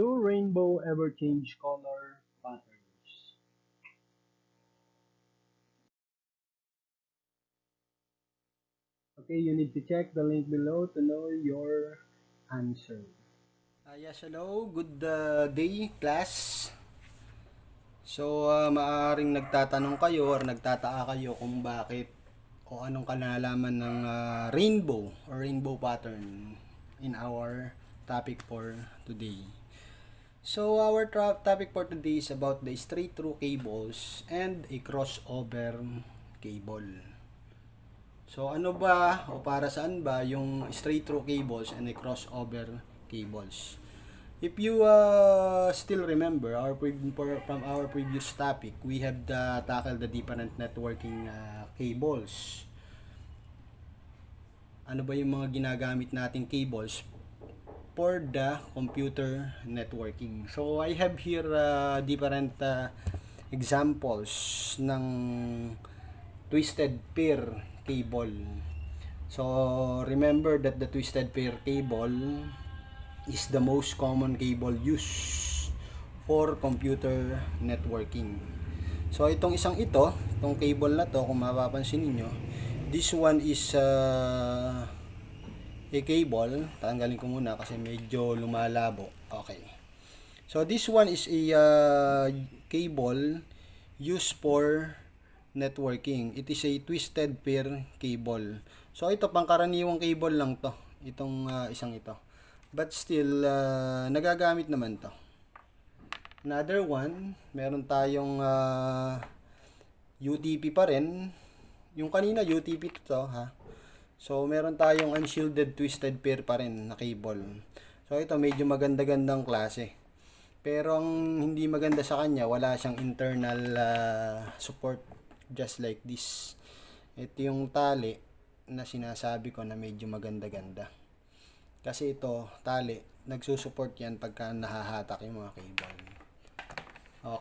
Do rainbow ever change color patterns? Okay, you need to check the link below to know your answer. Yes, hello. Good day, class. So, maaaring nagtatanong kayo or nagtataka kayo kung bakit o anong kanalaman ng rainbow or rainbow pattern in our topic for today. So, our topic for today is about the straight-through cables and a crossover cable. So, ano ba o para saan ba yung straight-through cables and a crossover cables? If you still remember from our previous topic, we have tackled the different networking cables. Ano ba yung mga ginagamit nating cables for the computer networking? So I have here different examples ng twisted pair cable. So remember that the twisted pair cable is the most common cable used for computer networking. So itong itong cable na to, kung mapapansin niyo, this one is a cable. Tanggalin ko muna kasi medyo lumalabo. Okay. So this one is a cable used for networking. It is a twisted pair cable. So ito pangkaraniwang cable lang to. Itong isang ito. But still, nagagamit naman to. Another one, meron tayong UTP pa rin. Yung kanina, UTP to ha. So, meron tayong unshielded twisted pair pa rin na cable. So, ito medyo maganda-gandang klase. Pero ang hindi maganda sa kanya, wala siyang internal support just like this. Ito yung tali na sinasabi ko na medyo maganda-ganda. Kasi ito, tali, nagsusupport yan pagka nahahatak yung mga cable.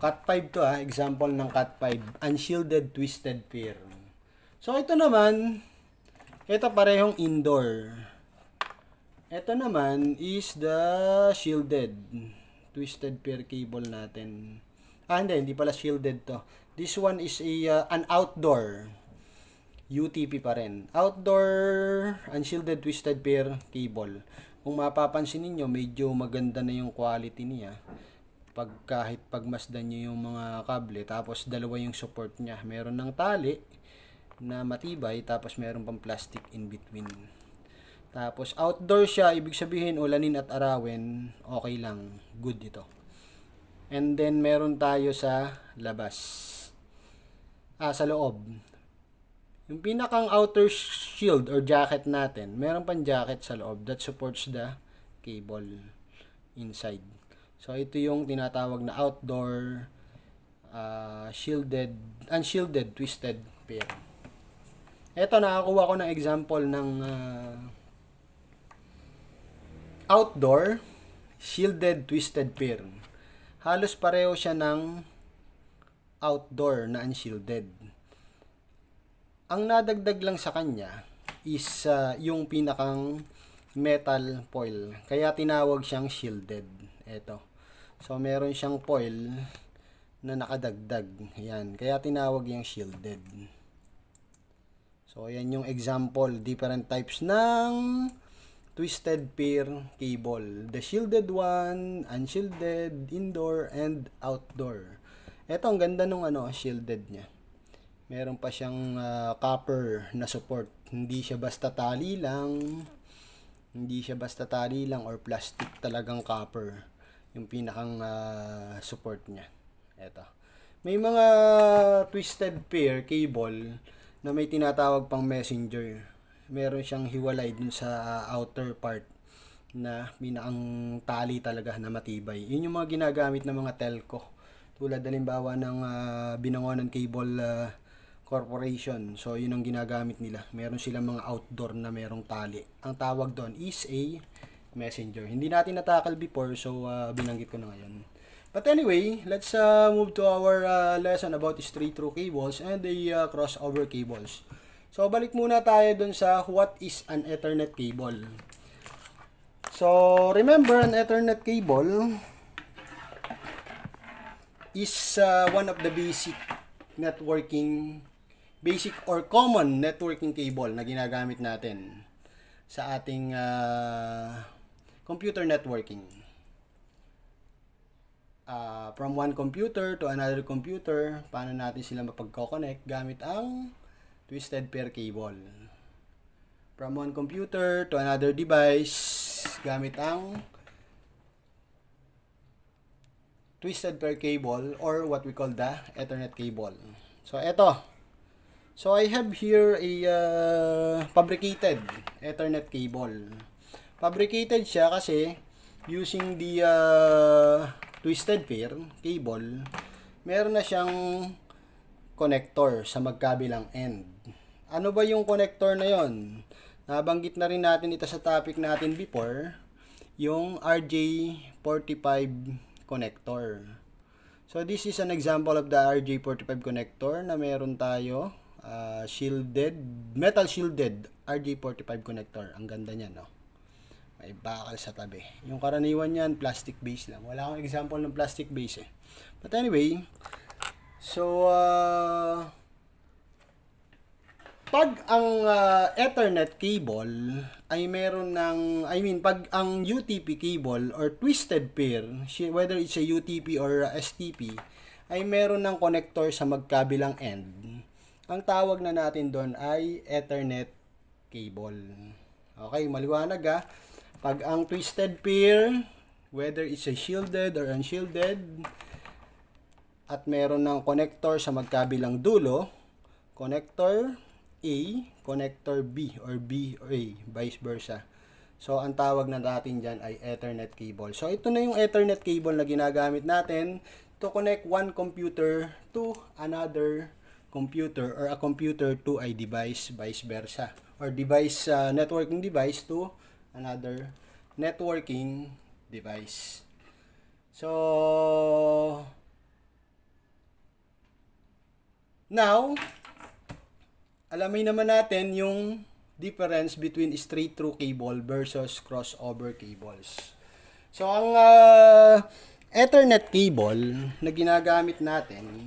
Cat 5 to example ng Cat 5, unshielded twisted pair. So ito naman, ito parehong indoor. Ito naman is the shielded twisted pair cable natin. Hindi pala shielded to. This one is an outdoor UTP pa rin. Outdoor unshielded twisted pair cable. Kung mapapansin niyo, medyo maganda na yung quality niya. Kahit pagmasdan niyo yung mga kable, tapos dalawa yung support niya. Meron ng tali na matibay, tapos meron pang plastic in between. Tapos outdoor siya, ibig sabihin ulanin at arawin, okay lang, good ito. And then meron tayo sa labas. Sa loob. Yung pinakang outer shield or jacket natin, meron pang jacket sa loob that supports the cable inside. So ito yung tinatawag na outdoor unshielded twisted pair. Ito nakakuha ko ng example ng outdoor shielded twisted pair. Halos pareho siya ng outdoor na unshielded. Ang nadagdag lang sa kanya is yung pinakang metal foil. Kaya tinawag siyang shielded. Ito. So, meron siyang foil na nakadagdag. Ayan. Kaya tinawag yung shielded. So, ayan yung example. Different types ng twisted pair cable. The shielded one, unshielded, indoor, and outdoor. Ito, ang ganda nung shielded niya. Meron pa siyang copper na support. Hindi siya basta tali lang. Or plastic, talagang copper. Yung pinakang support niya. Ito. May mga twisted pair cable na may tinatawag pang messenger. Meron siyang hiwalay dun sa outer part na pinakang tali talaga na matibay. Yun yung mga ginagamit ng mga telco. Tulad halimbawa ng Binangonan Cable Corporation. So, yun ang ginagamit nila. Meron silang mga outdoor na merong tali. Ang tawag doon is a messenger. Hindi natin natakal before, so binanggit ko na ngayon. But anyway, let's move to our lesson about straight-through cables and the crossover cables. So, balik muna tayo dun sa what is an Ethernet cable. So, remember an Ethernet cable is one of the basic or common networking cable na ginagamit natin sa ating computer networking. From one computer to another computer, paano natin sila mapag-connect gamit ang twisted pair cable. From one computer to another device, gamit ang twisted pair cable or what we call the Ethernet cable. So, eto. So, I have here a fabricated Ethernet cable. Fabricated siya kasi using the twisted pair cable, meron na siyang connector sa magkabilang end. Ano ba yung connector na yon? Nabanggit na rin natin ito sa topic natin before, yung RJ45 connector. So this is an example of the RJ45 connector na meron tayo metal shielded RJ45 connector. Ang ganda niya, no? May bakal sa tabi. Yung karaniwan yan, plastic base lang. Wala akong example ng plastic base eh. But anyway, so, pag ang Ethernet cable ay meron ng, pag ang UTP cable or twisted pair, whether it's a UTP or a STP, ay meron ng connector sa magkabilang end, ang tawag na natin doon ay Ethernet cable. Okay, maliwanag ah. Pag ang twisted pair, whether it's a shielded or unshielded, at meron ng connector sa magkabilang dulo, connector A, connector B, or B or A, vice versa. So, ang tawag na natin dyan ay Ethernet cable. So, ito na yung Ethernet cable na ginagamit natin to connect one computer to another computer or a computer to a device, vice versa. Or device, networking device to another networking device. So, now, alamin naman natin yung difference between straight through cable versus crossover cables. So, ang Ethernet cable na ginagamit natin,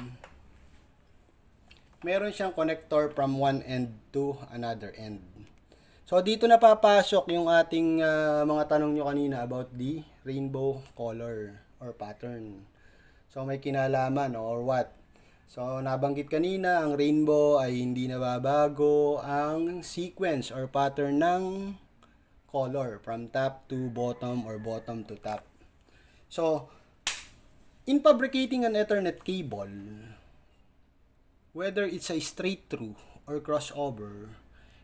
meron siyang connector from one end to another end. So, dito na papasok yung ating mga tanong nyo kanina about the rainbow color or pattern. So, may kinalaman or what? So, nabanggit kanina, ang rainbow ay hindi nababago ang sequence or pattern ng color from top to bottom or bottom to top. So, in fabricating an Ethernet cable, whether it's a straight through or crossover,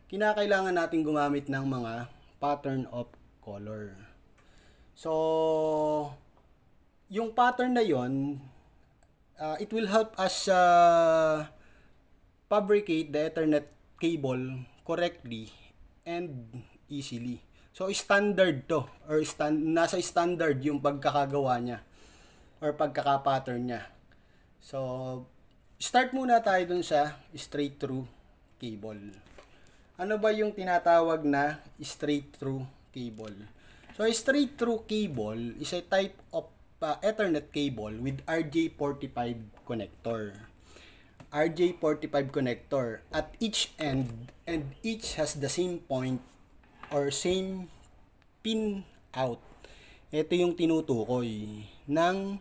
kinakailangan natin gumamit ng mga pattern of color. So, yung pattern na yon, it will help us fabricate the Ethernet cable correctly and easily. So, standard to, or nasa standard yung pagkakagawa niya or pagkakapattern niya. So, start muna tayo dun sa straight through cable. Ano ba yung tinatawag na straight through cable? So, a straight through cable is a type of Ethernet cable with RJ45 connector. RJ45 connector at each end, and each has the same point or same pin out. Ito yung tinutukoy ng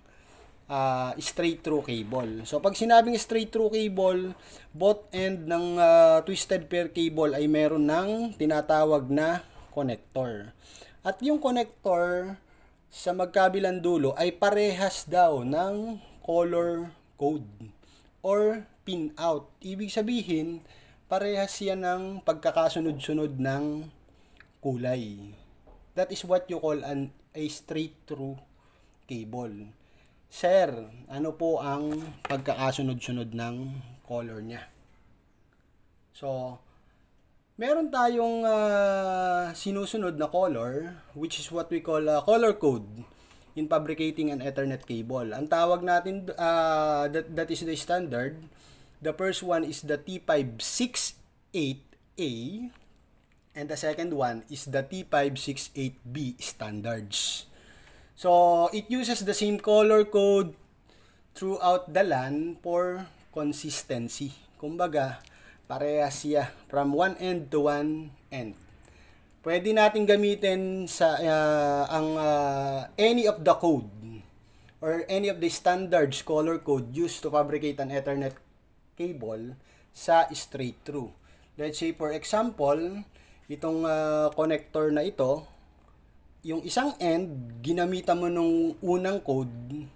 straight through cable. So, pag sinabing straight through cable, both end ng twisted pair cable ay meron ng tinatawag na connector. At yung connector sa magkabilang dulo ay parehas daw ng color code or pin out. Ibig sabihin, parehas yan ng pagkakasunod-sunod ng kulay. That is what you call a straight through cable. Sir, ano po ang pagkakasunod-sunod ng color niya? So, meron tayong sinusunod na color, which is what we call color code in fabricating an Ethernet cable. Ang tawag natin, that is the standard. The first one is the T568A, and the second one is the T568B standards. So, it uses the same color code throughout the LAN for consistency. Kumbaga, parehas siya from one end to one end. Pwede natin gamitin sa any of the code or any of the standards color code used to fabricate an Ethernet cable sa straight through. Let's say for example, itong connector na ito, yung isang end, ginamitan mo nung unang code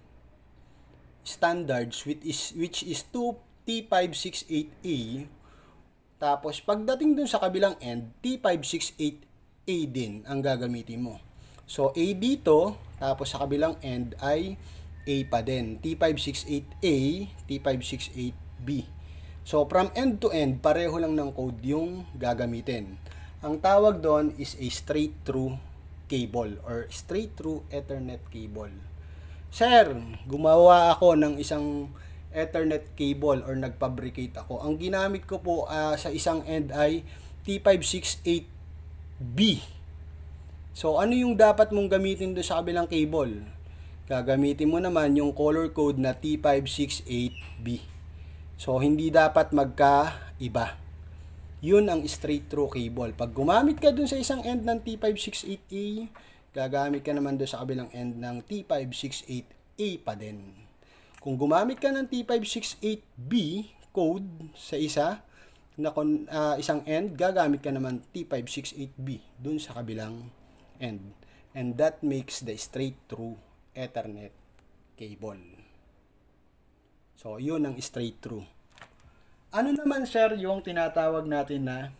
standards which is 2T568A. Tapos pagdating dun sa kabilang end, T568A din ang gagamitin mo. So A dito, tapos sa kabilang end ay A pa din. T568A, T568B. So from end to end, pareho lang ng code yung gagamitin. Ang tawag doon is a straight through cable or straight through Ethernet cable. Sir, gumawa ako ng isang Ethernet cable or nagfabricate ako. Ang ginamit ko po sa isang end ay T568B. So, ano yung dapat mong gamitin doon sa kabilang cable? Gagamitin mo naman yung color code na T568B. So, hindi dapat magkaiba. Yun ang straight through cable. Pag gumamit ka dun sa isang end ng T568A, gagamit ka naman dun sa kabilang end ng T568A pa din. Kung gumamit ka ng T568B code sa isang end, gagamit ka naman T568B dun sa kabilang end. And that makes the straight through Ethernet cable. So, yun ang straight through. Ano naman sir yung tinatawag natin na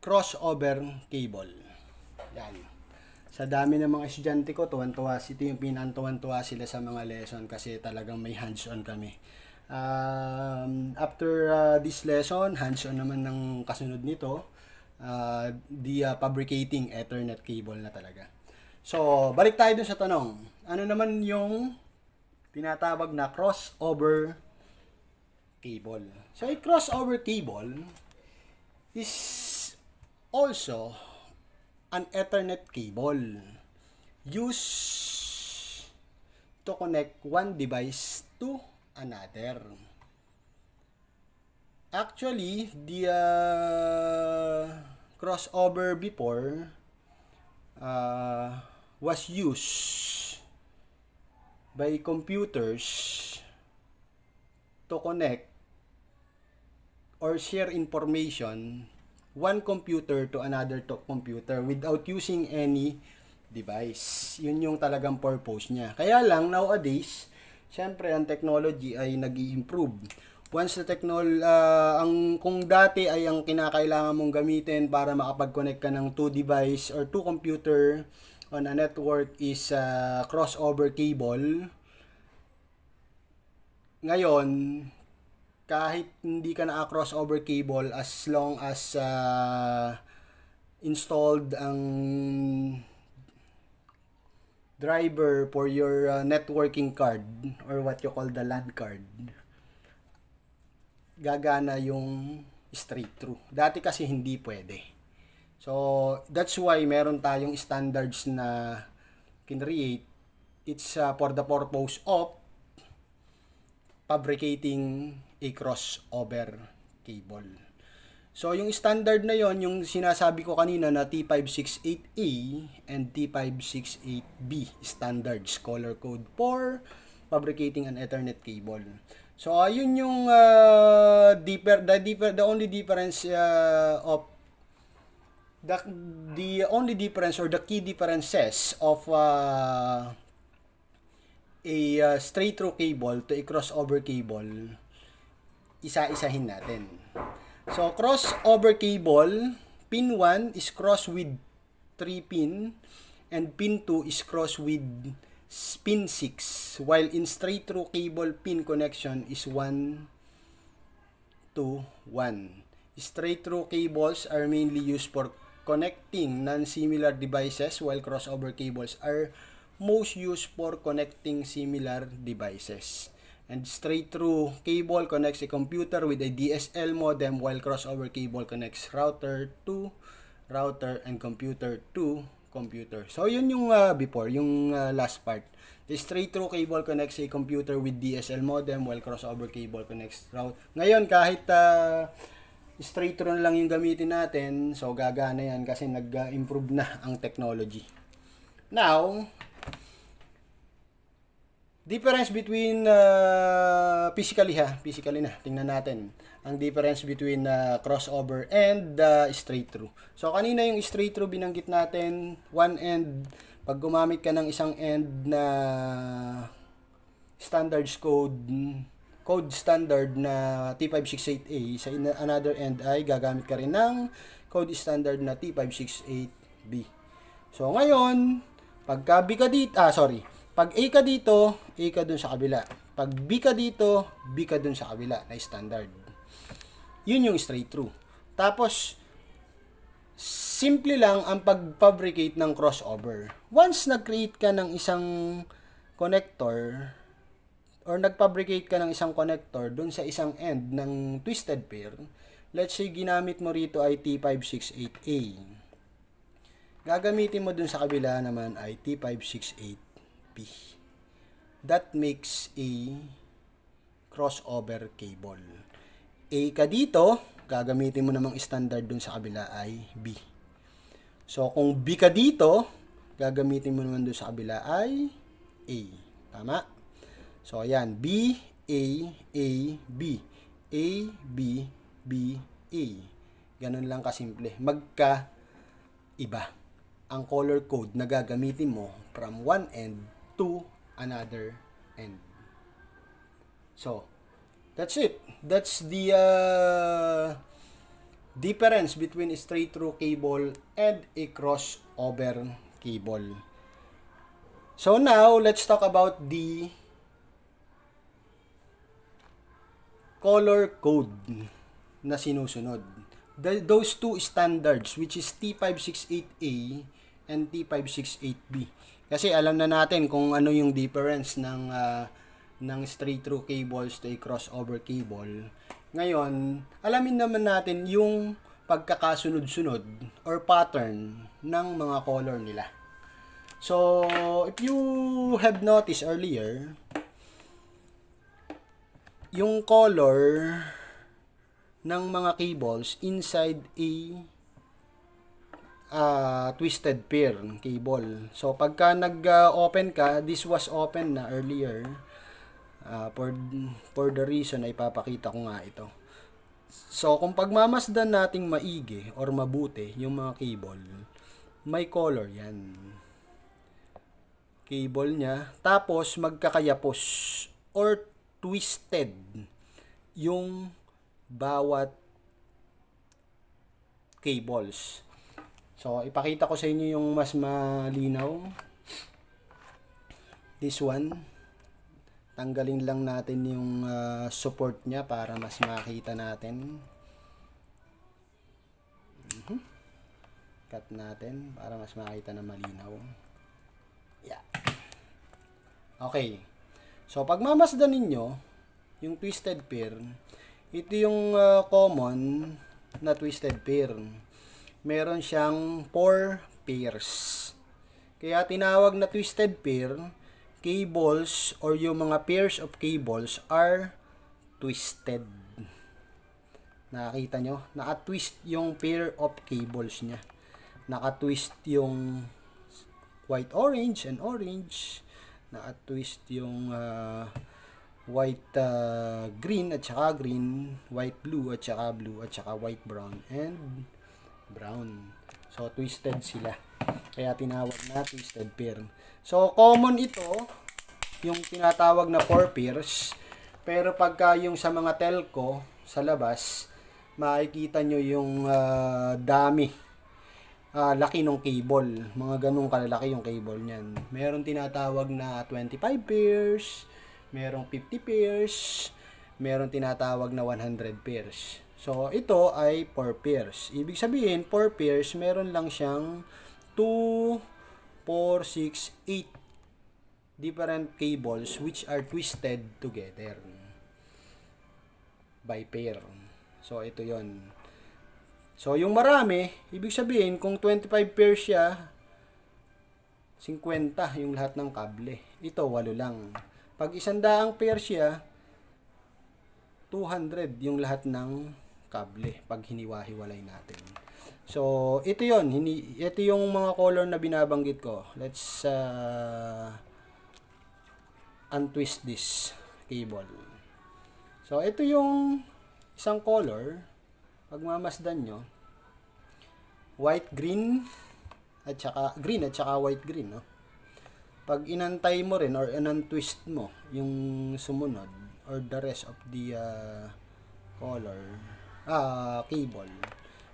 crossover cable? Yan. Sa dami ng mga estudyante ko, tuwan-tuwa yung pinantuwan-tuwa sila sa mga lesson kasi talagang may hands-on kami. After this lesson, hands-on naman ng kasunod nito, fabricating Ethernet cable na talaga. So, balik tayo dun sa tanong. Ano naman yung tinatawag na crossover cable? So, a crossover cable is also an Ethernet cable used to connect one device to another. Actually, the crossover before was used by computers to connect or share information one computer to another computer without using any device. Yun yung talagang purpose niya. Kaya lang nowadays, syempre ang technology ay nag-i-improve. Once the kung dati ay ang kinakailangan mong gamitin para makapag-connect ka ng two device or two computer on a network is crossover cable. Ngayon, kahit hindi ka na-crossover cable as long as installed ang driver for your networking card or what you call the LAN card, gagana yung straight through. Dati kasi hindi pwede. So, that's why meron tayong standards na kinreate. It's for the purpose of fabricating a crossover cable. So, yung standard na yon, yung sinasabi ko kanina na T568A and T568B standards color code for fabricating an Ethernet cable. So, ayun yung the only difference of the only difference or the key differences of a straight through cable to a crossover cable, isa-isahin natin. So, crossover cable, pin 1 is cross with 3 pin and pin 2 is cross with pin 6, while in straight through cable pin connection is 1 to 1. Straight through cables are mainly used for connecting non-similar devices, while crossover cables are most used for connecting similar devices. And straight through cable connects a computer with a DSL modem, while crossover cable connects router to router and computer to computer. So, yun yung before, yung last part. The straight-through cable connects a computer with DSL modem while crossover cable connects route. Ngayon, kahit straight-through na lang yung gamitin natin, so gagana yan kasi nag-improve na ang technology. Now, difference between physically na, tingnan natin ang difference between crossover and straight through. So kanina yung straight through binanggit natin, one end, pag gumamit ka ng isang end na standards code standard na T568A, sa another end ay gagamit ka rin ng code standard na T568B. So ngayon, pagka B ka dito, pag A ka dito, A ka dun sa kabila. Pag B ka dito, B ka dun sa kabila na standard. Yun yung straight through. Tapos, simple lang ang pag-fabricate ng crossover. Once nag-create ka ng isang connector, or nag-fabricate ka ng isang connector dun sa isang end ng twisted pair, let's say ginamit mo rito ay T568A. Gagamitin mo dun sa kabila naman ay T568B. That makes a crossover cable. A ka dito, gagamitin mo namang standard dun sa kabila ay B. So, kung B ka dito, gagamitin mo naman dun sa kabila ay A. Tama? So, ayan. B, A, A, B. A, B, B, A. Ganun lang kasimple. Magka-iba ang color code na gagamitin mo from one end to another end. So, that's it. That's the difference between a straight-through cable and a crossover cable. So, now, let's talk about the color code na sinusunod. Those two standards, which is T568A and T568B. Kasi alam na natin kung ano yung difference ng straight-through cables to a crossover cable. Ngayon, alamin naman natin yung pagkakasunod-sunod or pattern ng mga color nila. So, if you have noticed earlier, yung color ng mga cables inside a twisted pair cable. So, pagka nag-open ka, this was open na earlier. For the reason ay papakita ko nga ito. So, kung pagmamasdan nating maigi or mabuti yung mga cable, may color yan. Cable niya. Tapos, magkakayapos or twisted yung bawat cables. So, ipakita ko sa inyo yung mas malinaw. This one. Tanggalin lang natin yung support niya para mas makita natin. Cut natin para mas makita na malinaw. Yeah. Okay. So, pagmamasdan ninyo, yung twisted pair, ito yung common na twisted pair. Meron siyang 4 pairs. Kaya tinawag na twisted pair, cables or yung mga pairs of cables are twisted. Nakakita nyo? Naka-twist yung pair of cables niya. Naka-twist yung white orange and orange. Naka-twist yung white green at saka green, white blue at saka white brown and brown. So twisted sila. Kaya tinawag na twisted pair. So common ito, yung tinatawag na 4 pairs. Pero pagka yung sa mga telco sa labas, makikita nyo yung laki ng cable. Mga ganung kalalaki yung cable niyan. Meron tinatawag na 25 pairs, merong 50 pairs, meron tinatawag na 100 pairs. So, ito ay 4 pairs. Ibig sabihin, 4 pairs, meron lang siyang 2, 4, 6, 8 different cables which are twisted together by pair. So, ito yon. So, yung marami, ibig sabihin, kung 25 pairs siya, 50 yung lahat ng kable. Ito, 8 lang. Pag 100 pair siya, 200 yung lahat ng kable pag hiniwa-hiwalay natin. So, ito yon, ito yung mga color na binabanggit ko. Let's untwist this cable. So, ito yung isang color. Pag mamasdan nyo, white, green, at saka white, green, no? Pag inantay mo rin or in-untwist mo yung sumunod or the rest of the color, cable,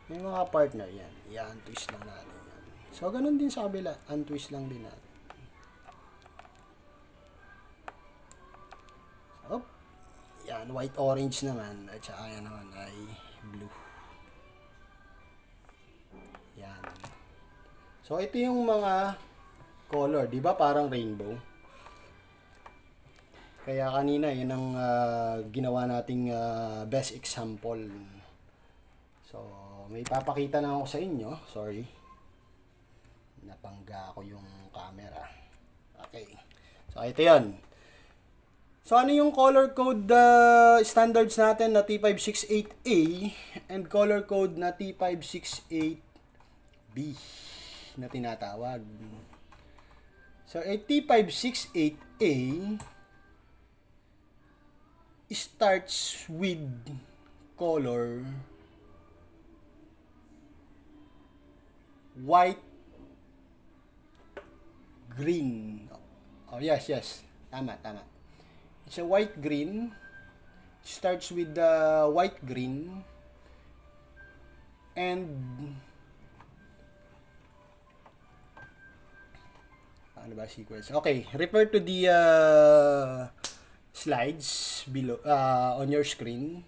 may mga partner yan. I-untwist lang natin yan. So, ganun din sa kabila. Untwist lang din natin. So, yan. White-orange naman. At saka yan naman ay blue. Yan. So, ito yung mga color. Diba parang rainbow? Kaya kanina, yun ang ginawa nating best example. So, may papakita na ako sa inyo. Sorry. Napangga ko yung camera. Okay. So, ito yan. So, ano yung color code standards natin na T568A and color code na T568B na tinatawag? So, a T568A starts with color white, green. Oh, yes. Tama. It's a white, green. Starts with the white, green. And ano ba sequence? Okay, refer to the slides below on your screen.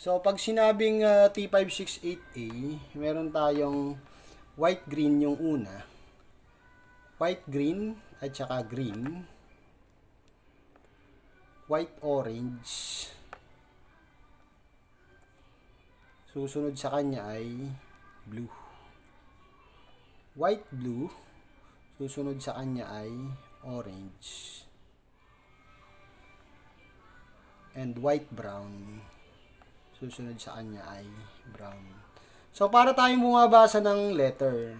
So, pag sinabing T568A, meron tayong white, green yung una. White, green, at saka green. White, orange. Susunod sa kanya ay blue. White, blue. Susunod sa kanya ay orange. And white, brown. Susunod sa kanya ay brown. So, para tayong bumabasa ng letter,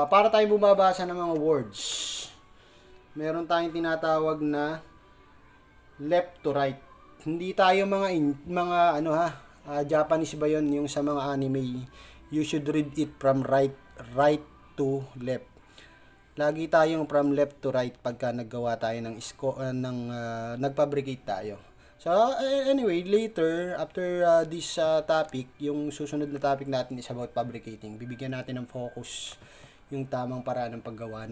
para tayong bumabasa ng mga words, meron tayong tinatawag na left to right. Hindi tayo Japanese ba yun, yung sa mga anime, you should read it from right to left. Lagi tayong from left to right pagka naggawa tayo ng nagfabricate tayo. So, anyway, later, after this topic, yung susunod na topic natin is about fabricating. Bibigyan natin ng focus yung tamang paraan ng paggawa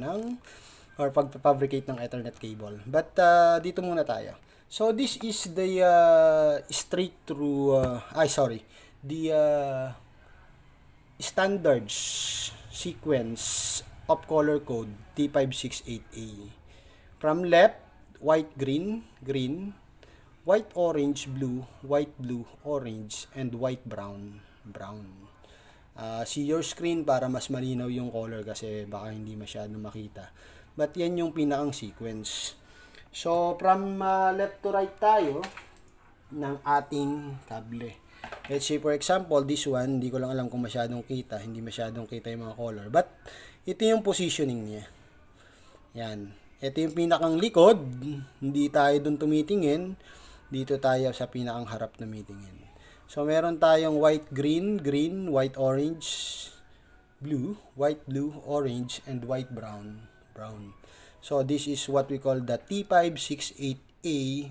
or pag-fabricate ng Ethernet cable. But, dito muna tayo. So, this is the standards sequence of color code T568A. From left, white, green, white, orange, blue, white, blue, orange, and white, brown. See your screen para mas malinaw yung color kasi baka hindi masyado makita. But yan yung pinakang sequence. So, from left to right tayo ng ating kable. Let's say for example, this one, hindi ko lang alam kung hindi masyadong kita yung mga color. But, ito yung positioning niya. Yan. Ito yung pinakang likod. Hindi tayo dun tumitingin. Dito tayo sa pinakang harap na meetingin. So, meron tayong white, green, white, orange, blue, white, blue, orange, and white, brown. So, this is what we call the T568A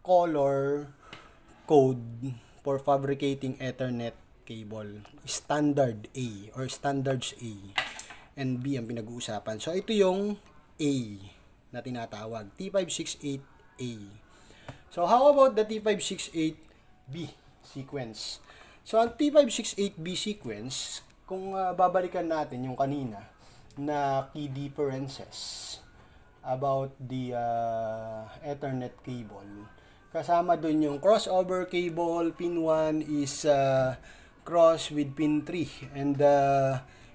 color code for fabricating Ethernet cable. Standard A or standards A and B ang pinag-uusapan. So, ito yung A na tinatawag. T568A. So, how about the T568B sequence? So, ang T568B sequence, kung babalikan natin yung kanina na key differences about the Ethernet cable, kasama dun yung crossover cable, pin 1 is cross with pin 3, and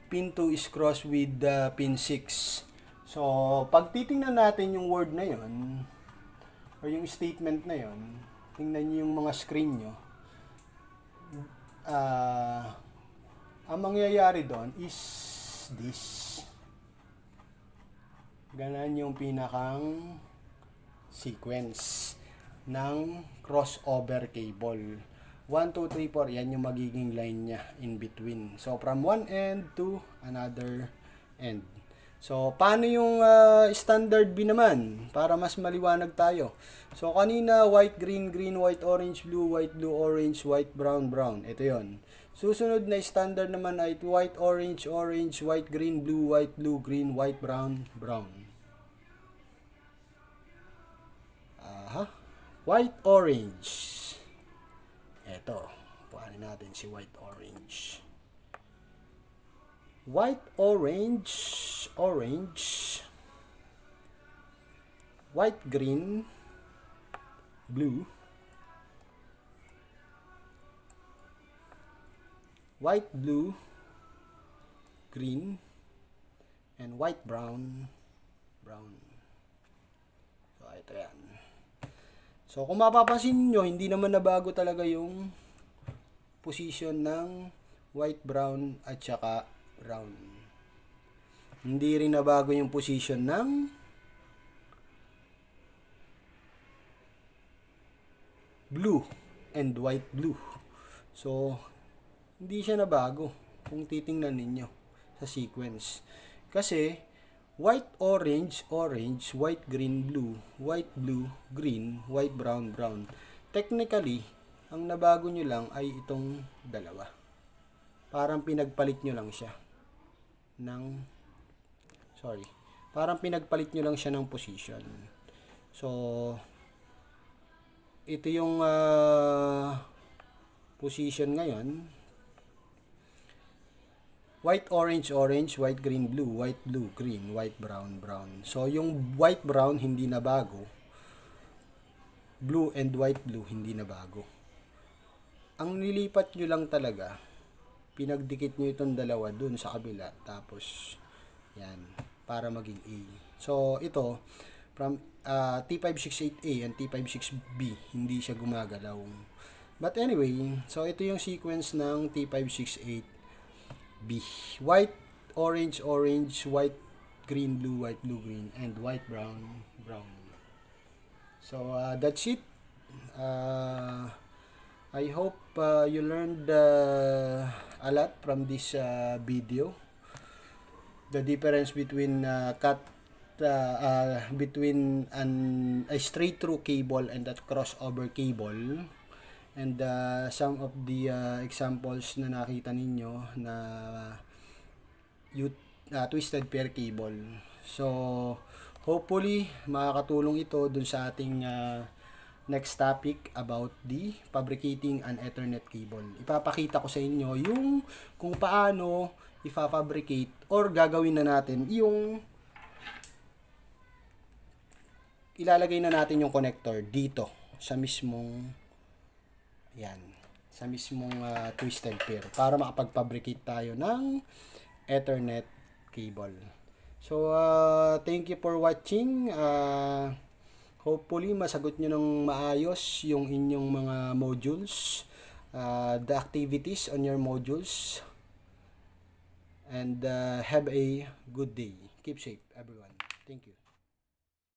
pin 2 is crossed with pin 6. So, pag titingnan natin yung word na yon or yung statement na yon, tingnan nyo yung mga screen nyo. Ang mangyayari doon is this. Ganon yung pinakang sequence ng crossover cable. 1, 2, 3, 4, yan yung magiging line niya in between. So, from one end to another end. So, paano yung standard B naman? Para mas maliwanag tayo. So, kanina, white, green, green, white, orange, blue, orange, white, brown, brown. Ito yon. Susunod na standard naman ay white, orange, orange, white, green, blue, green, white, brown, brown. White, orange. Eto, puhanin natin si white, orange. White, orange, orange. White, green, blue. White, blue, green, and white, brown, brown. So, ito yan. So, kung mapapansin nyo, hindi naman nabago talaga yung position ng white, brown, at saka brown. Hindi rin nabago yung position ng blue and white, blue. So, hindi siya nabago kung titingnan ninyo sa sequence. Kasi, white, orange, orange, white, green, blue, green, white, brown, brown. Technically, ang nabago nyo lang ay itong dalawa. Parang pinagpalit nyo lang siya ng position. So, ito yung position ngayon. White, orange, orange, white, green, blue, green, white, brown, brown. So, yung white, brown, hindi na bago. Blue and white, blue, hindi na bago. Ang nilipat nyo lang talaga, pinagdikit nyo itong dalawa dun sa kabila. Tapos, yan, para maging A. So, ito, from T568A and T566B, hindi siya gumagalaw. But anyway, so ito yung sequence ng T568B. White, orange, orange, white, green, blue, green, and white, brown, brown. So, that's it. I hope you learned a lot from this video. The difference between between a straight through cable and a crossover cable. And some of the examples na nakita ninyo na twisted pair cable. So, hopefully, makakatulong ito dun sa ating next topic about the fabricating an Ethernet cable. Ipapakita ko sa inyo yung kung paano ifafabricate or gagawin na natin yung ilalagay na natin yung connector dito sa mismong twisted pair para makapag-fabricate tayo ng Ethernet cable. So, thank you for watching. Hopefully, masagot nyo ng maayos yung inyong mga modules, the activities on your modules. And have a good day. Keep safe, everyone. Thank you.